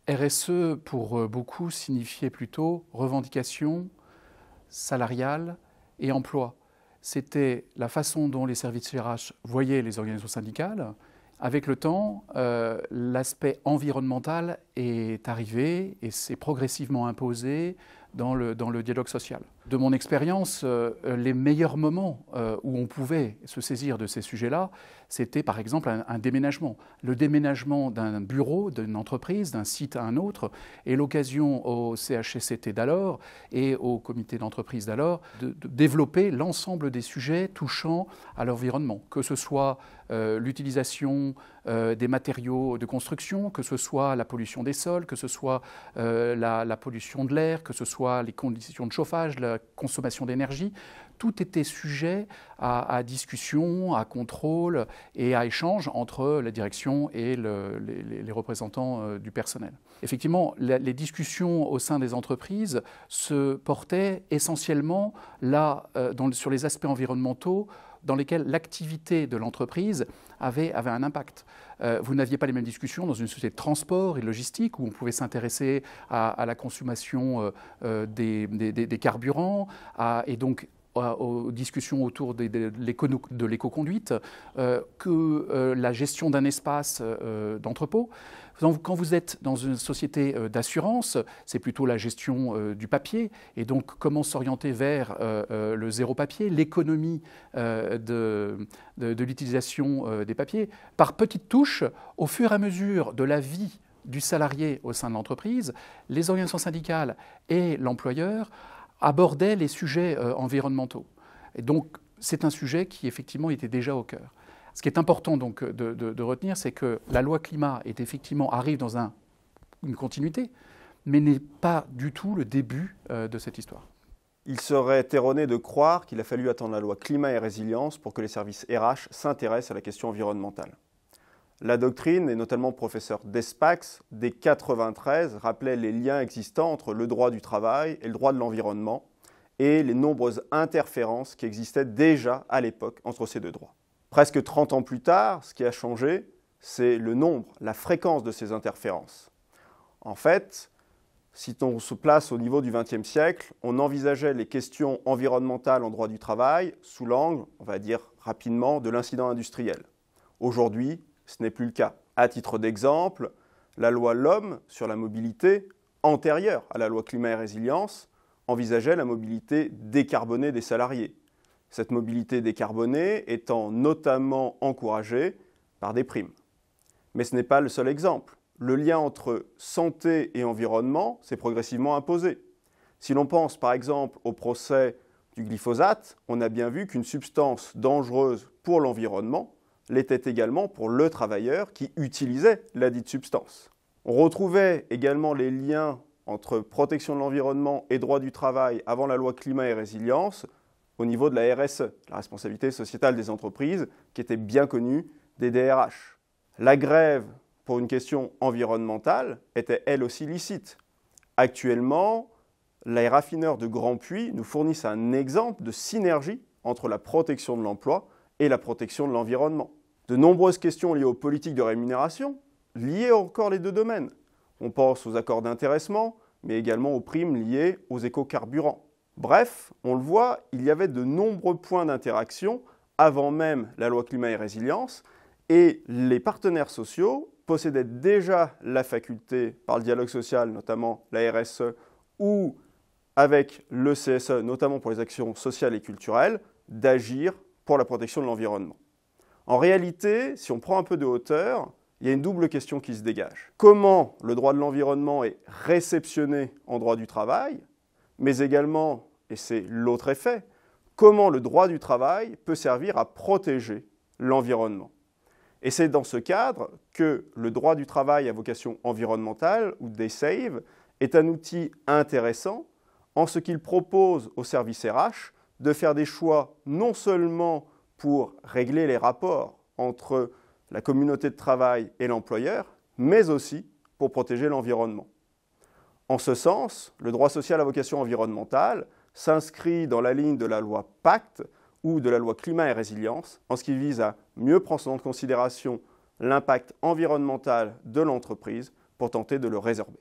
RSE, pour beaucoup, signifiait plutôt revendication salariale et emploi. C'était la façon dont les services RH voyaient les organisations syndicales. Avec le temps, l'aspect environnemental est arrivé et s'est progressivement imposé dans le dialogue social. De mon expérience, les meilleurs moments où on pouvait se saisir de ces sujets-là, c'était par exemple un déménagement. Le déménagement d'un bureau, d'une entreprise, d'un site à un autre, est l'occasion au CHSCT d'alors et au comité d'entreprise d'alors de développer l'ensemble des sujets touchant à l'environnement, que ce soit l'utilisation des matériaux de construction, que ce soit la pollution des sols, que ce soit la pollution de l'air, que ce soit les conditions de chauffage, la consommation d'énergie. Tout était sujet à discussion, à contrôle et à échange entre la direction et les représentants du personnel. Effectivement, les discussions au sein des entreprises se portaient essentiellement sur les aspects environnementaux dans lesquels l'activité de l'entreprise avait un impact. Vous n'aviez pas les mêmes discussions dans une société de transport et de logistique où on pouvait s'intéresser à la consommation des carburants et donc aux discussions autour de l'éco-conduite que la gestion d'un espace d'entrepôt. Quand vous êtes dans une société d'assurance, c'est plutôt la gestion du papier et donc comment s'orienter vers le zéro papier, l'économie de l'utilisation des papiers. Par petites touches, au fur et à mesure de la vie du salarié au sein de l'entreprise, les organisations syndicales et l'employeur abordaient les sujets environnementaux. Et donc, c'est un sujet qui, effectivement, était déjà au cœur. Ce qui est important donc, de retenir, c'est que la loi climat arrive dans une continuité, mais n'est pas du tout le début de cette histoire. Il serait erroné de croire qu'il a fallu attendre la loi climat et résilience pour que les services RH s'intéressent à la question environnementale. La doctrine, et notamment le professeur Despax, dès 1993, rappelait les liens existants entre le droit du travail et le droit de l'environnement et les nombreuses interférences qui existaient déjà à l'époque entre ces deux droits. Presque 30 ans plus tard, ce qui a changé, c'est le nombre, la fréquence de ces interférences. En fait, si on se place au niveau du XXe siècle, on envisageait les questions environnementales en droit du travail sous l'angle, on va dire rapidement, de l'incident industriel. Aujourd'hui, ce n'est plus le cas. À titre d'exemple, la loi LOM sur la mobilité, antérieure à la loi climat et résilience, envisageait la mobilité décarbonée des salariés. Cette mobilité décarbonée étant notamment encouragée par des primes. Mais ce n'est pas le seul exemple. Le lien entre santé et environnement s'est progressivement imposé. Si l'on pense par exemple au procès du glyphosate, on a bien vu qu'une substance dangereuse pour l'environnement l'était également pour le travailleur qui utilisait la dite substance. On retrouvait également les liens entre protection de l'environnement et droit du travail avant la loi climat et résilience au niveau de la RSE, la responsabilité sociétale des entreprises, qui était bien connue des DRH. La grève pour une question environnementale était elle aussi licite. Actuellement, les raffineurs de Grand Puits nous fournissent un exemple de synergie entre la protection de l'emploi et la protection de l'environnement. De nombreuses questions liées aux politiques de rémunération, liées encore les deux domaines. On pense aux accords d'intéressement, mais également aux primes liées aux écocarburants. Bref, on le voit, il y avait de nombreux points d'interaction avant même la loi climat et résilience, et les partenaires sociaux possédaient déjà la faculté, par le dialogue social, notamment la RSE, ou avec le CSE, notamment pour les actions sociales et culturelles, d'agir pour la protection de l'environnement. En réalité, si on prend un peu de hauteur, il y a une double question qui se dégage. Comment le droit de l'environnement est réceptionné en droit du travail, mais également, et c'est l'autre effet, comment le droit du travail peut servir à protéger l'environnement. Et c'est dans ce cadre que le droit du travail à vocation environnementale, ou DSAVE, est un outil intéressant en ce qu'il propose aux services RH de faire des choix non seulement pour régler les rapports entre la communauté de travail et l'employeur, mais aussi pour protéger l'environnement. En ce sens, le droit social à vocation environnementale s'inscrit dans la ligne de la loi Pacte ou de la loi climat et résilience en ce qui vise à mieux prendre en considération l'impact environnemental de l'entreprise pour tenter de le résorber.